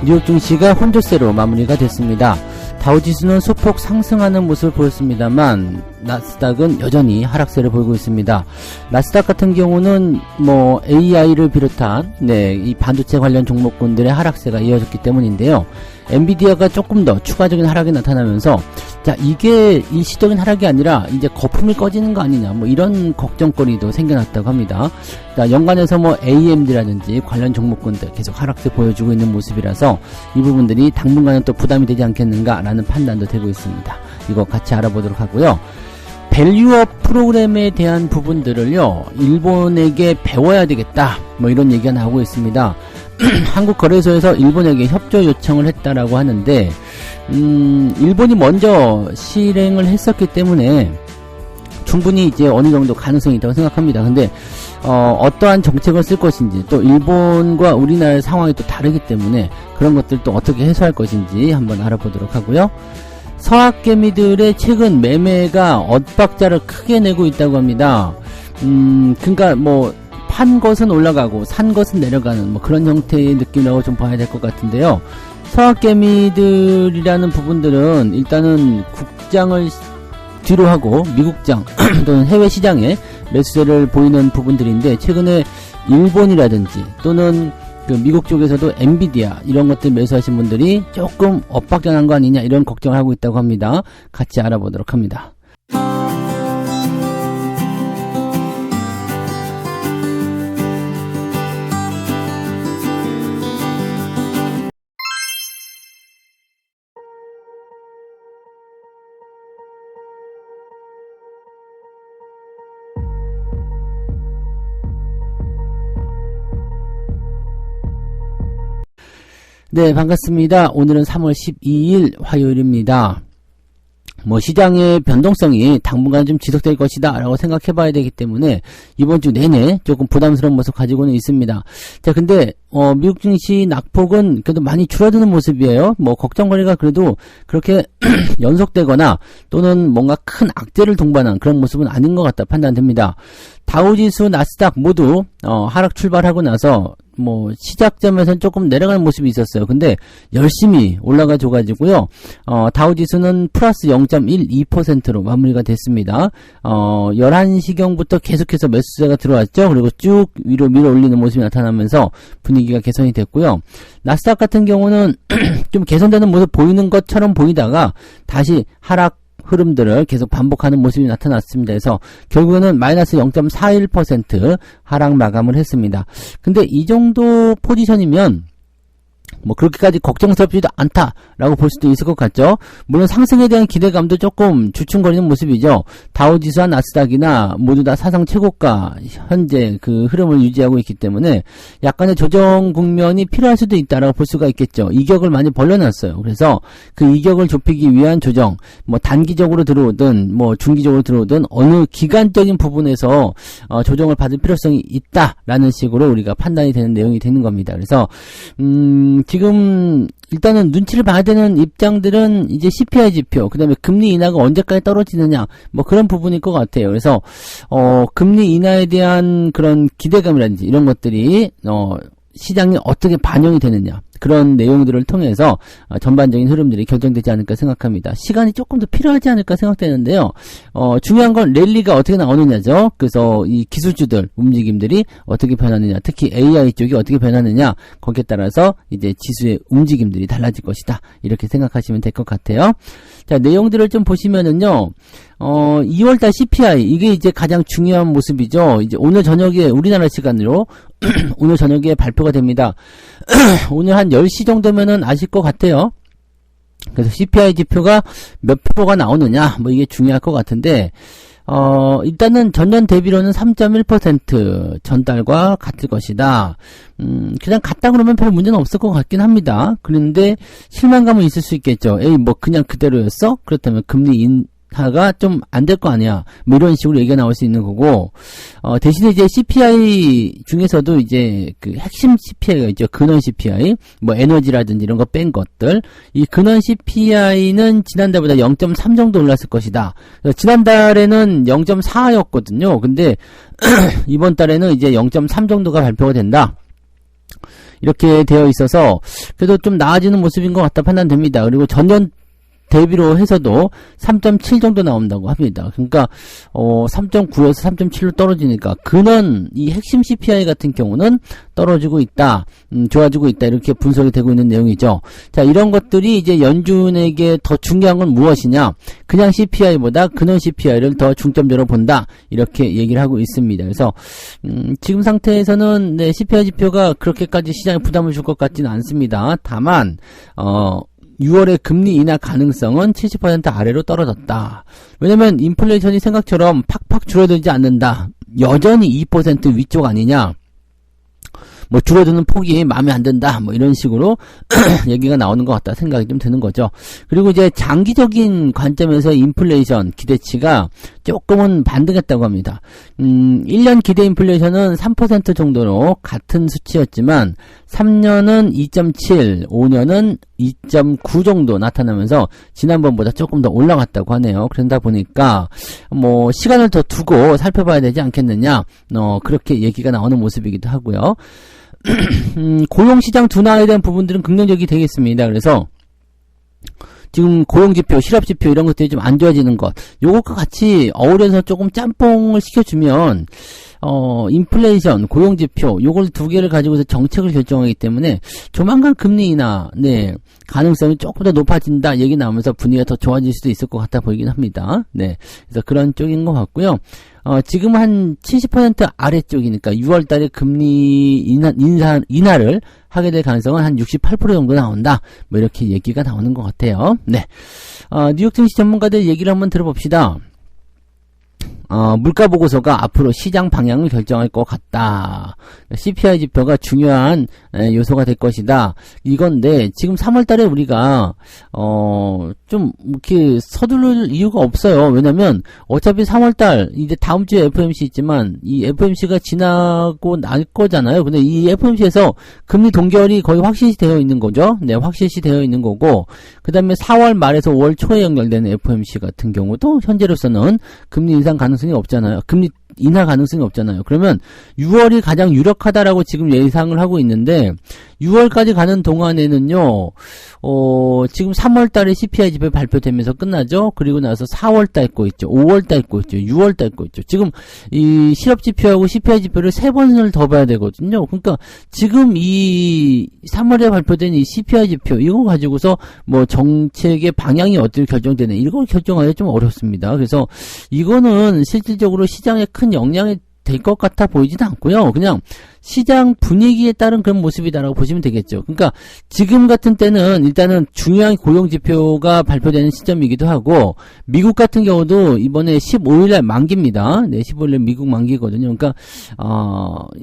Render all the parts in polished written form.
뉴욕 증시가 혼조세로 마무리가 됐습니다. 다우지수는 소폭 상승하는 모습을 보였습니다만 나스닥은 여전히 하락세를 보이고 있습니다. 나스닥 같은 경우는 AI를 비롯한 이 반도체 관련 종목군들의 하락세가 이어졌기 때문인데요. 엔비디아가 조금 더 추가적인 하락이 나타나면서 이게 일시적인 하락이 아니라 이제 거품이 꺼지는 거 아니냐 이런 걱정거리도 생겨났다고 합니다. 연간에서 AMD라든지 관련 종목군들 계속 하락세 보여주고 있는 모습이라서 이 부분들이 당분간은 또 부담이 되지 않겠는가라는 판단도 되고 있습니다. 이거 같이 알아보도록 하고요. 밸류업 프로그램에 대한 부분들을요, 일본에게 배워야 되겠다 이런 얘기가 나오고 있습니다. 한국거래소에서 일본에게 협조 요청을 했다라고 하는데 일본이 먼저 실행을 했었기 때문에 충분히 이제 어느 정도 가능성이 있다고 생각합니다. 근데 어떠한 정책을 쓸 것인지, 또 일본과 우리나라의 상황이 또 다르기 때문에 그런 것들 또 어떻게 해소할 것인지 한번 알아보도록 하고요. 서학개미들의 최근 매매가 엇박자를 크게 내고 있다고 합니다. 그러니까 판 것은 올라가고 산 것은 내려가는 그런 형태의 느낌이라고 좀 봐야 될 것 같은데요. 서학개미들이라는 부분들은 일단은 국장을 뒤로 하고 미국장 또는 해외 시장에 매수세를 보이는 부분들인데, 최근에 일본이라든지 또는 미국 쪽에서도 엔비디아 이런 것들 매수하신 분들이 조금 엇박자난 거 아니냐 이런 걱정을 하고 있다고 합니다. 같이 알아보도록 합니다. 네, 반갑습니다. 오늘은 3월 12일 화요일입니다. 시장의 변동성이 당분간 좀 지속될 것이다 라고 생각해 봐야 되기 때문에 이번 주 내내 조금 부담스러운 모습 가지고는 있습니다. 근데 미국 증시 낙폭은 그래도 많이 줄어드는 모습이에요. 걱정거리가 그래도 그렇게 연속되거나 또는 뭔가 큰 악재를 동반한 그런 모습은 아닌 것 같다 판단됩니다. 다우지수, 나스닥 모두 하락 출발하고 나서 시작점에서는 조금 내려가는 모습이 있었어요. 근데 열심히 올라가 줘가지고요. 다우지수는 플러스 0.12%로 마무리가 됐습니다. 11시경부터 계속해서 매수세가 들어왔죠. 그리고 쭉 위로 밀어 올리는 모습이 나타나면서 분위기가 개선이 됐고요. 나스닥 같은 경우는 좀 개선되는 모습 보이는 것처럼 보이다가 다시 하락 흐름들을 계속 반복하는 모습이 나타났습니다. 그래서 결국에는 마이너스 0.41% 하락 마감을 했습니다. 근데 이 정도 포지션이면 그렇게까지 걱정스럽지도 않다라고 볼 수도 있을 것 같죠. 물론 상승에 대한 기대감도 조금 주춤거리는 모습이죠. 다우지수와 나스닥이나 모두 다 사상 최고가 현재 그 흐름을 유지하고 있기 때문에 약간의 조정 국면이 필요할 수도 있다라고 볼 수가 있겠죠. 이격을 많이 벌려놨어요. 그래서 그 이격을 좁히기 위한 조정, 단기적으로 들어오든 중기적으로 들어오든 어느 기간적인 부분에서 조정을 받을 필요성이 있다라는 식으로 우리가 판단이 되는 내용이 되는 겁니다. 그래서 지금 일단은 눈치를 봐야 되는 입장들은 이제 CPI 지표, 그 다음에 금리 인하가 언제까지 떨어지느냐 그런 부분일 것 같아요. 그래서 금리 인하에 대한 그런 기대감이라든지 이런 것들이 시장에 어떻게 반영이 되느냐, 그런 내용들을 통해서 전반적인 흐름들이 결정되지 않을까 생각합니다. 시간이 조금 더 필요하지 않을까 생각되는데요. 중요한 건 랠리가 어떻게 나오느냐죠. 그래서 이 기술주들 움직임들이 어떻게 변하느냐, 특히 AI 쪽이 어떻게 변하느냐, 거기에 따라서 이제 지수의 움직임들이 달라질 것이다, 이렇게 생각하시면 될 것 같아요. 자, 내용들을 좀 보시면은요, 2월달 CPI, 이게 이제 가장 중요한 모습이죠. 이제 오늘 저녁에 우리나라 시간으로 오늘 저녁에 발표가 됩니다. 오늘 한 10시 정도면은 아실 것 같아요. 그래서 CPI 지표가 몇 프로가 나오느냐, 이게 중요할 것 같은데, 일단은 전년 대비로는 3.1% 전달과 같을 것이다. 그냥 같다 그러면 별 문제는 없을 것 같긴 합니다. 그런데 실망감은 있을 수 있겠죠. 에이, 그냥 그대로였어? 그렇다면 금리 인하가 좀 안 될 거 아니야. 이런 식으로 얘기가 나올 수 있는 거고, 대신에 이제 CPI 중에서도 이제 그 핵심 CPI가 있죠. 근원 CPI, 에너지라든지 이런 거 뺀 것들. 이 근원 CPI는 지난달보다 0.3 정도 올랐을 것이다. 지난달에는 0.4였거든요. 근데 이번 달에는 이제 0.3 정도가 발표가 된다. 이렇게 되어 있어서 그래도 좀 나아지는 모습인 것 같다 판단됩니다. 그리고 전년 대비로 해서도 3.7 정도 나온다고 합니다. 그러니까 3.9에서 3.7로 떨어지니까 근원 이 핵심 CPI 같은 경우는 떨어지고 있다, 좋아지고 있다 이렇게 분석이 되고 있는 내용이죠. 자, 이런 것들이 이제 연준에게 더 중요한 건 무엇이냐? 그냥 CPI보다 근원 CPI를 더 중점적으로 본다 이렇게 얘기를 하고 있습니다. 그래서 지금 상태에서는 네, CPI 지표가 그렇게까지 시장에 부담을 줄 것 같지는 않습니다. 다만 6월에 금리 인하 가능성은 70% 아래로 떨어졌다. 왜냐면 인플레이션이 생각처럼 팍팍 줄어들지 않는다. 여전히 2% 위쪽 아니냐. 뭐 줄어드는 폭이 마음에 안 든다. 뭐 이런 식으로 얘기가 나오는 것 같다 생각이 좀 드는 거죠. 그리고 이제 장기적인 관점에서 인플레이션 기대치가 조금은 반등했다고 합니다. 1년 기대 인플레이션은 3% 정도로 같은 수치였지만 3년은 2.7, 5년은 2.9 정도 나타나면서 지난번보다 조금 더 올라갔다고 하네요. 그러다 보니까 뭐 시간을 더 두고 살펴봐야 되지 않겠느냐. 그렇게 얘기가 나오는 모습이기도 하고요. 고용시장 둔화에 대한 부분들은 긍정적이 되겠습니다. 그래서 지금 고용지표, 실업지표 이런 것들이 좀 안 좋아지는 것, 요것과 같이 어우러서 조금 짬뽕을 시켜주면 인플레이션, 고용지표 요걸 두 개를 가지고서 정책을 결정하기 때문에 조만간 금리 인하 네, 가능성이 조금 더 높아진다 얘기 나오면서 분위기가 더 좋아질 수도 있을 것 같아 보이긴 합니다. 네, 그래서 그런 쪽인 것 같고요. 지금 한 70% 아래쪽이니까 6월달에 금리 인하를 하게 될 가능성은 한 68% 정도 나온다. 뭐 이렇게 얘기가 나오는 것 같아요. 네, 뉴욕 증시 전문가들 얘기를 한번 들어봅시다. 물가 보고서가 앞으로 시장 방향을 결정할 것 같다. CPI 지표가 중요한 요소가 될 것이다. 이건데 지금 3월달에 우리가 좀 이렇게 서두를 이유가 없어요. 왜냐면 어차피 3월달 이제 다음 주에 FOMC 있지만 이 FOMC가 지나고 날 거잖아요. 근데 이 FOMC에서 금리 동결이 거의 확실시 되어 있는 거죠. 네, 확실시 되어 있는 거고 그 다음에 4월 말에서 5월 초에 연결되는 FOMC 같은 경우도 현재로서는 금리 인상 가능성이 없잖아요. 금리 인하 가능성이 없잖아요. 그러면 6월이 가장 유력하다라고 지금 예상을 하고 있는데 6월까지 가는 동안에는요, 지금 3월달에 CPI 지표 발표되면서 끝나죠. 그리고 나서 4월달 거 있죠, 5월달 거 있죠, 6월달 거 있죠. 지금 이 실업 지표하고 CPI 지표를 3번을 더 봐야 되거든요. 그러니까 지금 이 3월에 발표된 이 CPI 지표 이거 가지고서 뭐 정책의 방향이 어떻게 결정되는 이걸 결정하기 좀 어렵습니다. 그래서 이거는 실질적으로 시장에 큰 영향이 될 것 같아 보이지도 않고요. 그냥 시장 분위기에 따른 그런 모습이다라고 보시면 되겠죠. 그러니까 지금 같은 때는 일단은 중요한 고용지표가 발표되는 시점이기도 하고 미국 같은 경우도 이번에 15일날 만기입니다. 네, 15일날 미국 만기거든요. 그러니까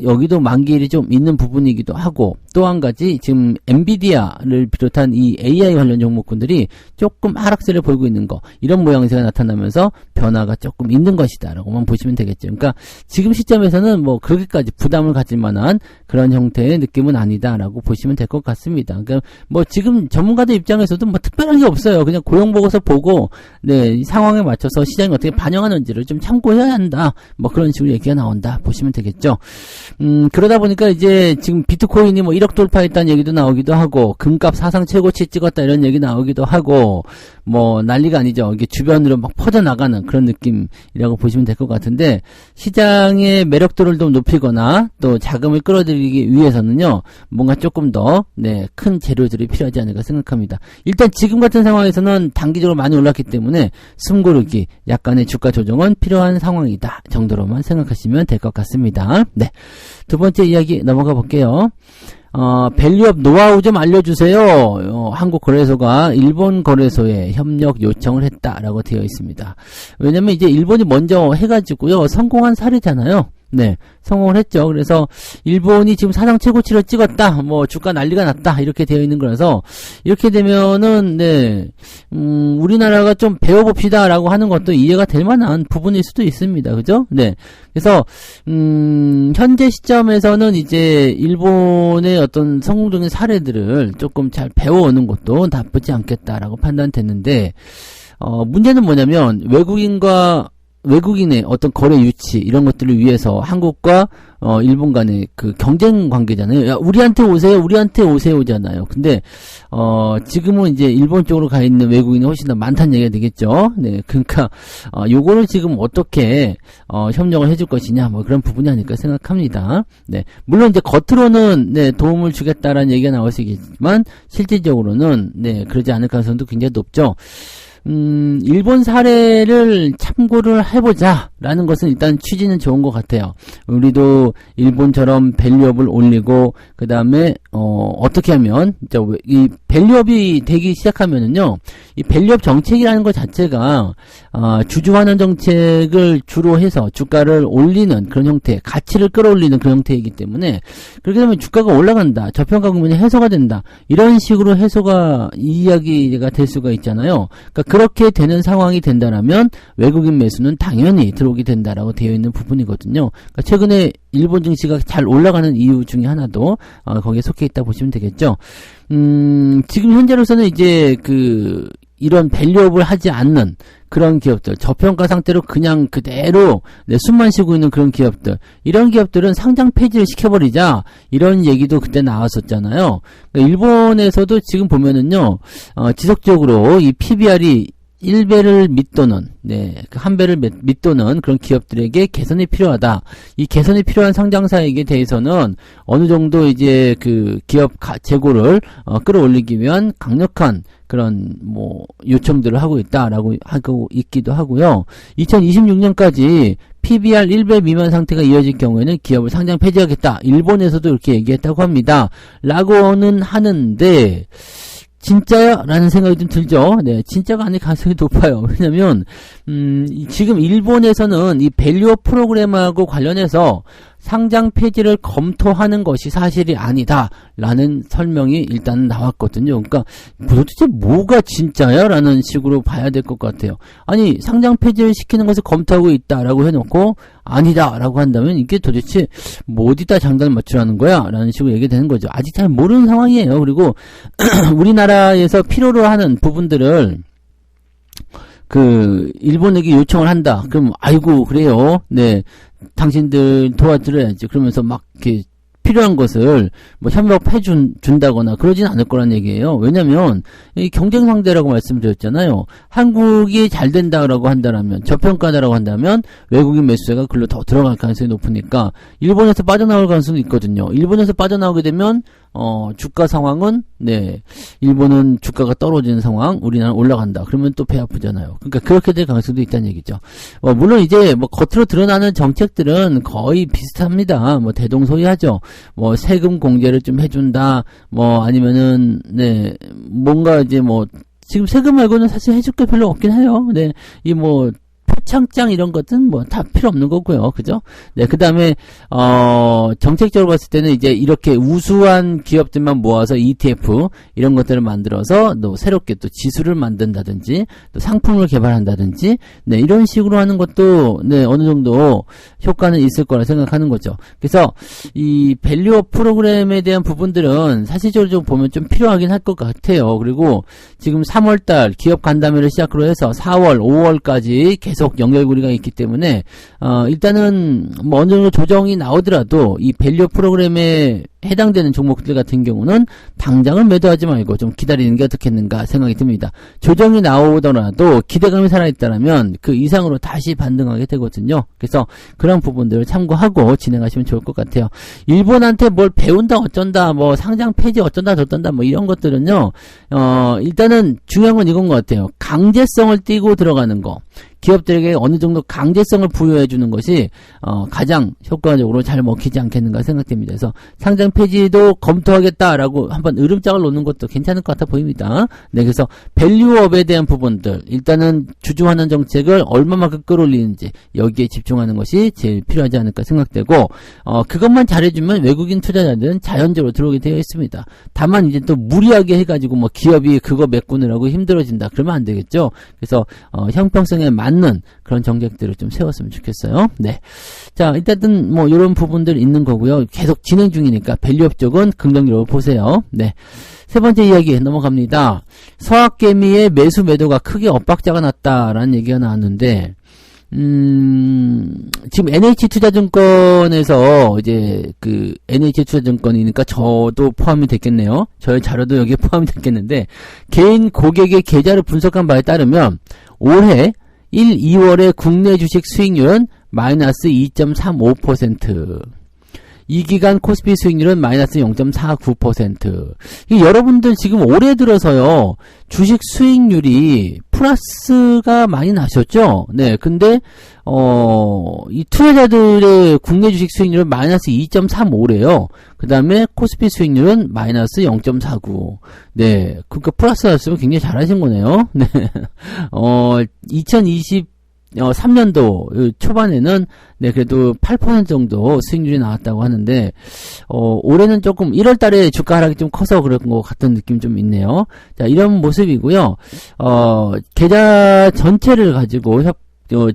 여기도 만기일이 좀 있는 부분이기도 하고 또 한 가지 지금 엔비디아를 비롯한 이 AI 관련 종목군들이 조금 하락세를 보이고 있는 거 이런 모양새가 나타나면서 변화가 조금 있는 것이다라고만 보시면 되겠죠. 그러니까 지금 시점에서는 뭐 그렇게까지 부담을 가질 만한 그런 형태의 느낌은 아니다라고 보시면 될 것 같습니다. 그러니까 뭐 지금 전문가들 입장에서도 뭐 특별한 게 없어요. 그냥 고용 보고서 보고 네, 상황에 맞춰서 시장이 어떻게 반영하는지를 좀 참고해야 한다. 뭐 그런 식으로 얘기가 나온다 보시면 되겠죠. 그러다 보니까 이제 지금 비트코인이 뭐 1억 돌파했다는 얘기도 나오기도 하고 금값 사상 최고치 찍었다 이런 얘기 나오기도 하고 뭐 난리가 아니죠. 이게 주변으로 막 퍼져나가는 그런 느낌이라고 보시면 될 것 같은데 시장의 매력도를 좀 높이거나 또 자금을 끌어들이기 위해서는요 뭔가 조금 더 네, 큰 재료들이 필요하지 않을까 생각합니다. 일단 지금 같은 상황에서는 단기적으로 많이 올랐기 때문에 숨고르기 약간의 주가 조정은 필요한 상황이다 정도로만 생각하시면 될 것 같습니다. 네, 두 번째 이야기 넘어가 볼게요. 밸류업 노하우 좀 알려주세요. 한국거래소가 일본 거래소에 협력 요청을 했다라고 되어 있습니다. 왜냐면 이제 일본이 먼저 해가지고요 성공한 사례잖아요. 네, 성공을 했죠. 그래서 일본이 지금 사상 최고치를 찍었다, 뭐 주가 난리가 났다 이렇게 되어 있는 거라서 이렇게 되면은 네, 우리나라가 좀 배워봅시다라고 하는 것도 이해가 될 만한 부분일 수도 있습니다. 그죠? 네, 그래서 현재 시점에서는 이제 일본의 어떤 성공적인 사례들을 조금 잘 배워오는 것도 나쁘지 않겠다라고 판단됐는데 문제는 뭐냐면 외국인과 외국인의 어떤 거래 유치 이런 것들을 위해서 한국과 일본 간의 그 경쟁 관계잖아요. 야, 우리한테 오세요잖아요. 근데 지금은 이제 일본 쪽으로 가 있는 외국인이 훨씬 더 많다는 얘기가 되겠죠. 네, 그러니까 요거를 지금 어떻게 협력을 해줄 것이냐 뭐 그런 부분이 아닐까 생각합니다. 네, 물론 이제 겉으로는 네 도움을 주겠다라는 얘기가 나올 수 있겠지만 실질적으로는 네 그러지 않을 가능성도 굉장히 높죠. 일본 사례를 참고를 해보자라는 것은 일단 취지는 좋은 것 같아요. 우리도 일본처럼 밸류업을 올리고, 그 다음에, 어떻게 하면, 이 밸류업이 되기 시작하면은요, 이 밸류업 정책이라는 것 자체가, 주주환원 정책을 주로 해서 주가를 올리는 그런 형태, 가치를 끌어올리는 그런 형태이기 때문에, 그렇게 되면 주가가 올라간다, 저평가 국면이 해소가 된다, 이런 식으로 해소가, 이야기가 될 수가 있잖아요. 그러니까 그렇게 되는 상황이 된다라면 외국인 매수는 당연히 들어오게 된다라고 되어 있는 부분이거든요. 그러니까 최근에 일본 증시가 잘 올라가는 이유 중에 하나도 거기에 속해 있다 보시면 되겠죠. 지금 현재로서는 이제 이런 밸류업을 하지 않는 그런 기업들, 저평가 상태로 그냥 그대로 숨만 쉬고 있는 그런 기업들, 이런 기업들은 상장 폐지를 시켜버리자, 이런 얘기도 그때 나왔었잖아요. 그러니까 일본에서도 지금 보면은요, 지속적으로 이 PBR이 1배를 밑도는, 한 배를 밑도는 그런 기업들에게 개선이 필요하다. 이 개선이 필요한 상장사에게 대해서는 어느 정도 이제 기업 재고를 끌어올리기 위한 강력한 그런 요청들을 하고 있다라고 하고 있기도 하고요. 2026년까지 PBR 1배 미만 상태가 이어질 경우에는 기업을 상장 폐지하겠다. 일본에서도 이렇게 얘기했다고 합니다. 라고는 하는데 진짜야? 라는 생각이 좀 들죠. 네, 진짜가 아닐 가능성이 높아요. 왜냐면 지금 일본에서는 이 밸류업 프로그램하고 관련해서 상장 폐지를 검토하는 것이 사실이 아니다 라는 설명이 일단 나왔거든요. 그러니까 도대체 뭐가 진짜야? 라는 식으로 봐야 될 것 같아요. 아니, 상장 폐지를 시키는 것을 검토하고 있다라고 해놓고 아니다 라고 한다면 이게 도대체 뭐 어디다 장단을 맞추라는 거야? 라는 식으로 얘기되는 거죠. 아직 잘 모르는 상황이에요. 그리고 우리나라에서 필요로 하는 부분들을 일본에게 요청을 한다. 그럼, 아이고, 그래요. 네. 당신들 도와드려야지. 그러면서 막, 이렇게, 필요한 것을, 협력해 준다거나, 그러진 않을 거란 얘기예요. 왜냐면, 이 경쟁 상대라고 말씀드렸잖아요. 한국이 잘 된다라고 한다면, 저평가다라고 한다면, 외국인 매수세가 글로 더 들어갈 가능성이 높으니까, 일본에서 빠져나올 가능성이 있거든요. 일본에서 빠져나오게 되면, 주가 상황은, 일본은 주가가 떨어지는 상황, 우리나라는 올라간다. 그러면 또 배 아프잖아요. 그러니까 그렇게 될 가능성도 있다는 얘기죠. 물론 이제, 겉으로 드러나는 정책들은 거의 비슷합니다. 대동소이하죠. 세금 공제를 좀 해준다. 아니면은, 뭔가 이제 지금 세금 말고는 사실 해줄 게 별로 없긴 해요. 표창장 이런 것은 다 필요 없는 거고요. 그죠? 네, 그 다음에, 정책적으로 봤을 때는 이제 이렇게 우수한 기업들만 모아서 ETF, 이런 것들을 만들어서 또 새롭게 또 지수를 만든다든지, 또 상품을 개발한다든지, 이런 식으로 하는 것도, 어느 정도 효과는 있을 거라 생각하는 거죠. 그래서, 이 밸류업 프로그램에 대한 부분들은 사실적으로 좀 보면 좀 필요하긴 할 것 같아요. 그리고 지금 3월달 기업 간담회를 시작으로 해서 4월, 5월까지 계속 연결고리가 있기 때문에 일단은 어느 정도 조정이 나오더라도 이 밸류 프로그램에 해당되는 종목들 같은 경우는 당장은 매도하지 말고 좀 기다리는 게 어떻겠는가 생각이 듭니다. 조정이 나오더라도 기대감이 살아있다면 그 이상으로 다시 반등하게 되거든요. 그래서 그런 부분들을 참고하고 진행하시면 좋을 것 같아요. 일본한테 뭘 배운다 어쩐다 상장 폐지 어쩐다 저쩐다 이런 것들은요 일단은 중요한 건 이건 것 같아요. 강제성을 띠고 들어가는 거, 기업들에게 어느 정도 강제성을 부여해 주는 것이 가장 효과적으로 잘 먹히지 않겠는가 생각됩니다. 그래서 상장 폐지도 검토하겠다라고 한번 으름장을 놓는 것도 괜찮을 것 같아 보입니다. 네, 그래서 밸류업에 대한 부분들, 일단은 주주환원 정책을 얼마만큼 끌어올리는지 여기에 집중하는 것이 제일 필요하지 않을까 생각되고 그것만 잘해주면 외국인 투자자들은 자연적으로 들어오게 되어 있습니다. 다만 이제 또 무리하게 해가지고 기업이 그거 메꾸느라고 힘들어진다 그러면 안 되겠죠. 그래서 형평성에 맞는 그런 정책들을 좀 세웠으면 좋겠어요. 네. 자, 일단은 이런 부분들 있는 거고요. 계속 진행 중이니까 밸류업 쪽은 긍정적으로 보세요. 네. 세 번째 이야기 넘어갑니다. 서학개미의 매수 매도가 크게 엇박자가 났다라는 얘기가 나왔는데 지금 NH투자증권에서 이제 NH투자증권이니까 저도 포함이 됐겠네요. 저의 자료도 여기에 포함이 됐겠는데, 개인 고객의 계좌를 분석한 바에 따르면 올해 1, 2월의 국내 주식 수익률은 마이너스 2.35%. 이 기간 코스피 수익률은 마이너스 0.49%. 여러분들 지금 올해 들어서요, 주식 수익률이 플러스가 많이 나셨죠? 네, 근데, 이 투자자들의 국내 주식 수익률은 마이너스 2.35래요. 그 다음에 코스피 수익률은 마이너스 0.49. 네, 그러니까 플러스 났으면 굉장히 잘하신 거네요. 네, 3년도 초반에는 네 그래도 8% 정도 수익률이 나왔다고 하는데 올해는 조금 1월 달에 주가 하락이 좀 커서 그런 것 같은 느낌 좀 있네요. 자, 이런 모습이고요. 계좌 전체를 가지고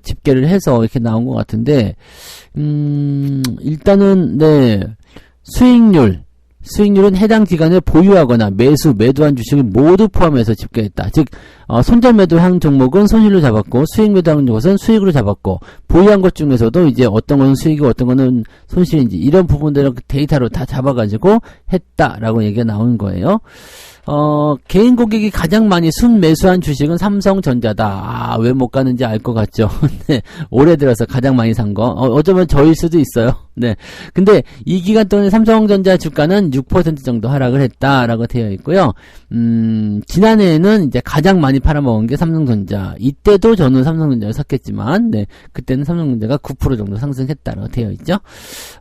집계를 해서 이렇게 나온 것 같은데 일단은 네 수익률은 해당 기간에 보유하거나 매도한 주식을 모두 포함해서 집계했다. 즉, 손절 매도한 종목은 손실로 잡았고, 수익 매도한 것은 수익으로 잡았고, 보유한 것 중에서도 이제 어떤 것은 수익이고 어떤 것은 손실인지, 이런 부분들을 데이터로 다 잡아가지고 했다라고 얘기가 나오는 거예요. 개인 고객이 가장 많이 순매수한 주식은 삼성전자다. 왜 못 가는지 알 것 같죠? 네, 올해 들어서 가장 많이 산 거. 어쩌면 저일 수도 있어요. 네. 근데 이 기간 동안에 삼성전자 주가는 6% 정도 하락을 했다라고 되어 있고요. 지난해에는 이제 가장 많이 팔아먹은 게 삼성전자. 이때도 저는 삼성전자를 샀겠지만, 네. 그때는 삼성전자가 9% 정도 상승했다라고 되어 있죠.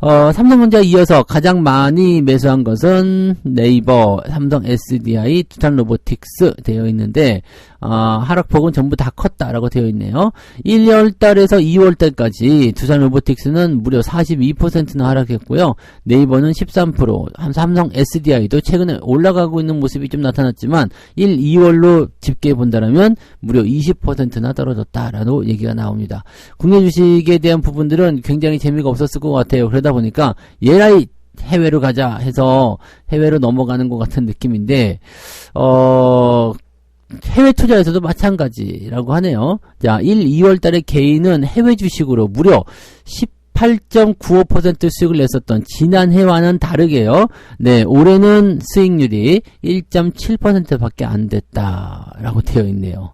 삼성전자 이어서 가장 많이 매수한 것은 네이버, 삼성 SDI, 두산로보틱스 되어 있는데, 하락폭은 전부 다 컸다라고 되어 있네요. 1월달에서 2월달까지 두산로보틱스는 무려 42%나 하락했고요. 네이버는 13%, 삼성 SDI도 최근에 올라가고 있는 모습이 좀 나타났지만 1, 2월로 집계해 본다면 무려 20%나 떨어졌다라고 얘기가 나옵니다. 국내 주식에 대한 부분들은 굉장히 재미가 없었을 것 같아요. 그러다 보니까 예라이 해외로 가자 해서 해외로 넘어가는 것 같은 느낌인데 해외 투자에서도 마찬가지라고 하네요. 자, 1, 2월 달에 개인은 해외 주식으로 무려 18.95% 수익을 냈었던 지난해와는 다르게요. 네, 올해는 수익률이 1.7%밖에 안 됐다라고 되어 있네요.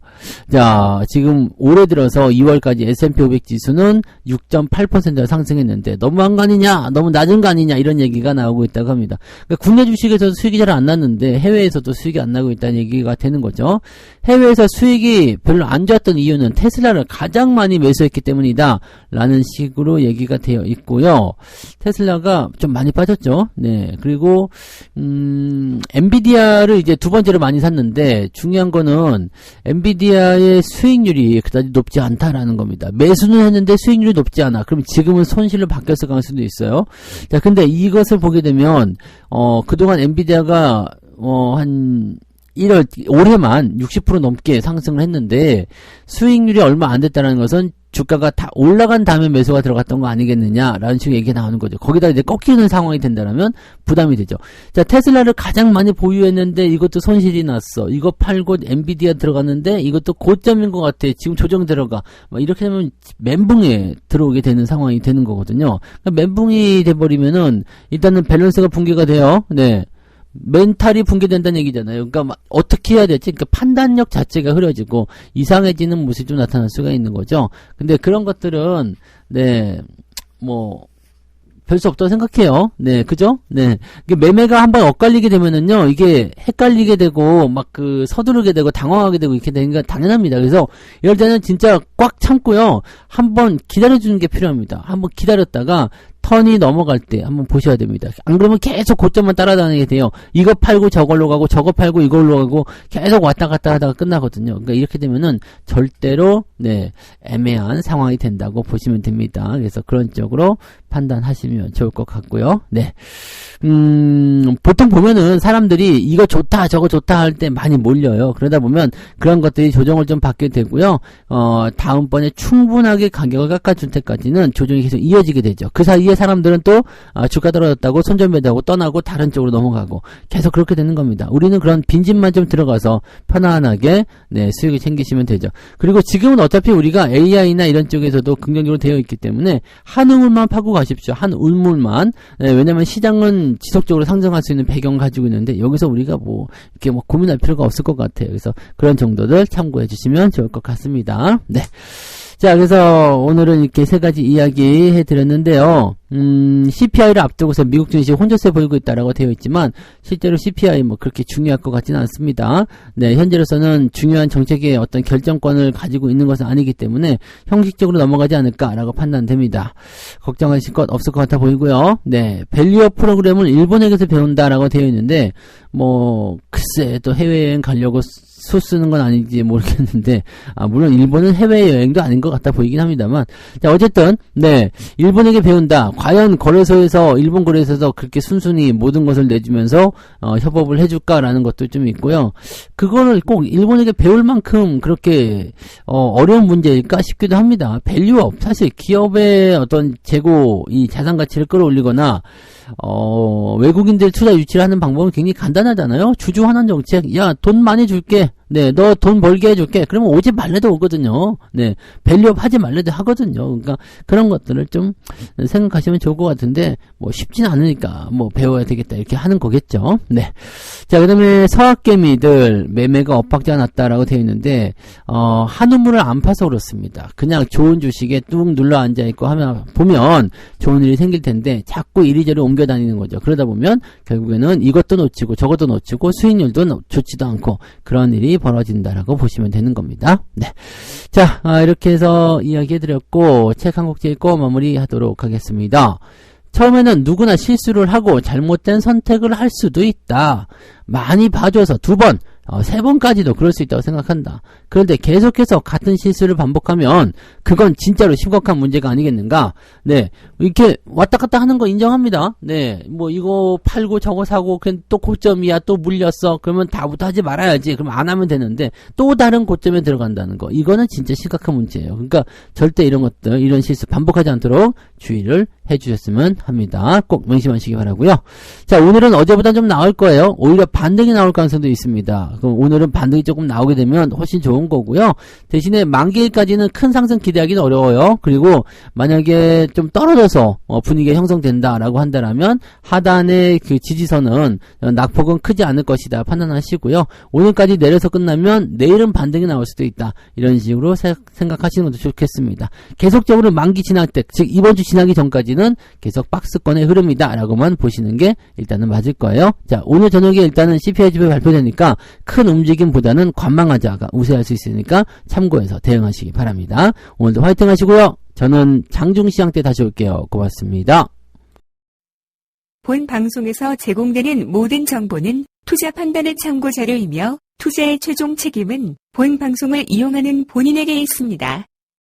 자, 지금 올해 들어서 2월까지 S&P 500 지수는 6.8% 상승했는데 너무한 거 아니냐, 너무 낮은 거 아니냐 이런 얘기가 나오고 있다고 합니다. 그러니까 국내 주식에서도 수익이 잘 안 났는데 해외에서도 수익이 안 나고 있다는 얘기가 되는 거죠. 해외에서 수익이 별로 안 좋았던 이유는 테슬라를 가장 많이 매수했기 때문이다 라는 식으로 얘기가 되어 있고요. 테슬라가 좀 많이 빠졌죠. 네, 그리고 엔비디아를 이제 두 번째로 많이 샀는데 중요한 거는 엔비디아의 수익률이 그다지 높지 않다라는 겁니다. 매수는 했는데 수익률이 높지 않아. 그럼 지금은 손실로 바뀌었을 가능성도 있어요. 자, 근데 이것을 보게 되면 그동안 엔비디아가 한 1월 올해만 60% 넘게 상승을 했는데 수익률이 얼마 안 됐다는 것은 주가가 다 올라간 다음에 매수가 들어갔던 거 아니겠느냐라는 식의 얘기가 나오는 거죠. 거기다 이제 꺾이는 상황이 된다면 부담이 되죠. 자, 테슬라를 가장 많이 보유했는데 이것도 손실이 났어. 이거 팔고 엔비디아 들어갔는데 이것도 고점인 것 같아. 지금 조정 들어가. 이렇게 되면 멘붕에 들어오게 되는 상황이 되는 거거든요. 그러니까 멘붕이 돼버리면은 일단은 밸런스가 붕괴가 돼요. 네. 멘탈이 붕괴된다는 얘기잖아요. 그러니까 어떻게 해야 될지, 그러니까 판단력 자체가 흐려지고 이상해지는 모습이 좀 나타날 수가 있는 거죠. 근데 그런 것들은 네, 별 수 없다고 생각해요. 네, 그죠? 네. 매매가 한번 엇갈리게 되면은요, 이게 헷갈리게 되고, 서두르게 되고, 당황하게 되고, 이렇게 되는 건 당연합니다. 그래서, 이럴 때는 진짜 꽉 참고요, 한번 기다려주는 게 필요합니다. 한번 기다렸다가, 턴이 넘어갈 때 한번 보셔야 됩니다. 안 그러면 계속 고점만 따라다니게 돼요. 이거 팔고 저걸로 가고, 저거 팔고 이걸로 가고, 계속 왔다 갔다 하다가 끝나거든요. 그러니까 이렇게 되면은 절대로, 네, 애매한 상황이 된다고 보시면 됩니다. 그래서 그런 쪽으로 판단하시면 좋을 것 같고요. 네. 보통 보면은 사람들이 이거 좋다, 저거 좋다 할 때 많이 몰려요. 그러다 보면 그런 것들이 조정을 좀 받게 되고요. 다음번에 충분하게 가격을 깎아줄 때까지는 조정이 계속 이어지게 되죠. 그 사이에 이후에 사람들은 또 주가 떨어졌다고 손절매도하고 떠나고 다른 쪽으로 넘어가고 계속 그렇게 되는 겁니다. 우리는 그런 빈집만 좀 들어가서 편안하게 네, 수익을 챙기시면 되죠. 그리고 지금은 어차피 우리가 AI나 이런 쪽에서도 긍정적으로 되어 있기 때문에 한 우물만 파고 가십시오. 한 우물만. 네, 왜냐면 시장은 지속적으로 상승할 수 있는 배경을 가지고 있는데 여기서 우리가 뭐 이렇게 뭐 고민할 필요가 없을 것 같아요. 그래서 그런 정도들 참고해 주시면 좋을 것 같습니다. 네. 자, 그래서 오늘은 이렇게 세 가지 이야기 해드렸는데요. CPI를 앞두고서 미국 증시 혼조세 보이고 있다라고 되어 있지만 실제로 CPI 뭐 그렇게 중요할 것 같지는 않습니다. 네, 현재로서는 중요한 정책의 어떤 결정권을 가지고 있는 것은 아니기 때문에 형식적으로 넘어가지 않을까라고 판단됩니다. 걱정하실 것 없을 것 같아 보이고요. 네, 밸류업 프로그램을 일본에게서 배운다라고 되어 있는데 뭐 글쎄 또 해외여행 가려고 수 쓰는 건 아닌지 모르겠는데 물론 일본은 해외여행도 아닌 것 같아 보이긴 합니다만 자, 어쨌든 네, 일본에게 배운다. 과연 거래소에서 일본 거래소에서 그렇게 순순히 모든 것을 내주면서 협업을 해줄까라는 것도 좀 있고요. 그거를 꼭 일본에게 배울 만큼 그렇게 어려운 문제일까 싶기도 합니다. 밸류업 사실 기업의 어떤 재고 이 자산 가치를 끌어올리거나 외국인들 투자 유치를 하는 방법은 굉장히 간단하잖아요. 주주 환원 정책. 야, 돈 많이 줄게. 네, 너 돈 벌게 해줄게. 그러면 오지 말래도 오거든요. 네, 밸류업 하지 말래도 하거든요. 그러니까 그런 것들을 좀 생각하시면 좋을 것 같은데 뭐 쉽진 않으니까 뭐 배워야 되겠다 이렇게 하는 거겠죠. 네. 자, 그다음에 서학개미들 매매가 엇박자가 났다라고 되어 있는데 한 우물을 안 파서 그렇습니다. 그냥 좋은 주식에 뚝 눌러 앉아 있고 하면 보면 좋은 일이 생길 텐데 자꾸 이리저리 옮겨 다니는 거죠. 그러다 보면 결국에는 이것도 놓치고 저것도 놓치고 수익률도 좋지도 않고 그런 일이 벌어진다라고 보시면 되는 겁니다. 네. 자, 이렇게 해서 이야기해드렸고 책 한 곡 읽고 마무리하도록 하겠습니다. 처음에는 누구나 실수를 하고 잘못된 선택을 할 수도 있다. 많이 봐줘서 2번, 3번까지도 그럴 수 있다고 생각한다. 그런데 계속해서 같은 실수를 반복하면 그건 진짜로 심각한 문제가 아니겠는가? 네, 이렇게 왔다 갔다 하는 거 인정합니다. 네, 뭐 이거 팔고 저거 사고 그냥 또 고점이야 또 물렸어. 그러면 다부터 하지 말아야지. 그럼 안 하면 되는데 또 다른 고점에 들어간다는 거. 이거는 진짜 심각한 문제예요. 그러니까 절대 이런 것들, 이런 실수 반복하지 않도록 주의를 해주셨으면 합니다. 꼭 명심하시기 바라고요. 자, 오늘은 어제보다 좀 나을 거예요. 오히려 반등이 나올 가능성도 있습니다. 그럼 오늘은 반등이 조금 나오게 되면 훨씬 좋은 거고요. 대신에 만기일까지는 큰 상승 기대하기는 어려워요. 그리고 만약에 좀 떨어져서 분위기가 형성된다라고 한다면 하단의 그 지지선은 낙폭은 크지 않을 것이다 판단하시고요. 오늘까지 내려서 끝나면 내일은 반등이 나올 수도 있다. 이런 식으로 생각하시는 것도 좋겠습니다. 계속적으로 만기 지날 때, 즉 이번 주 지나기 전까지는 계속 박스권의 흐름이다 라고만 보시는 게 일단은 맞을 거예요. 자, 오늘 저녁에 일단은 CPI 지표 발표되니까 큰 움직임보다는 관망하자가 우세할 수 있으니까 참고해서 대응하시기 바랍니다. 오늘도 화이팅 하시고요. 저는 장중시장 때 다시 올게요. 고맙습니다. 본 방송에서 제공되는 모든 정보는 투자 판단의 참고 자료이며 투자의 최종 책임은 본 방송을 이용하는 본인에게 있습니다.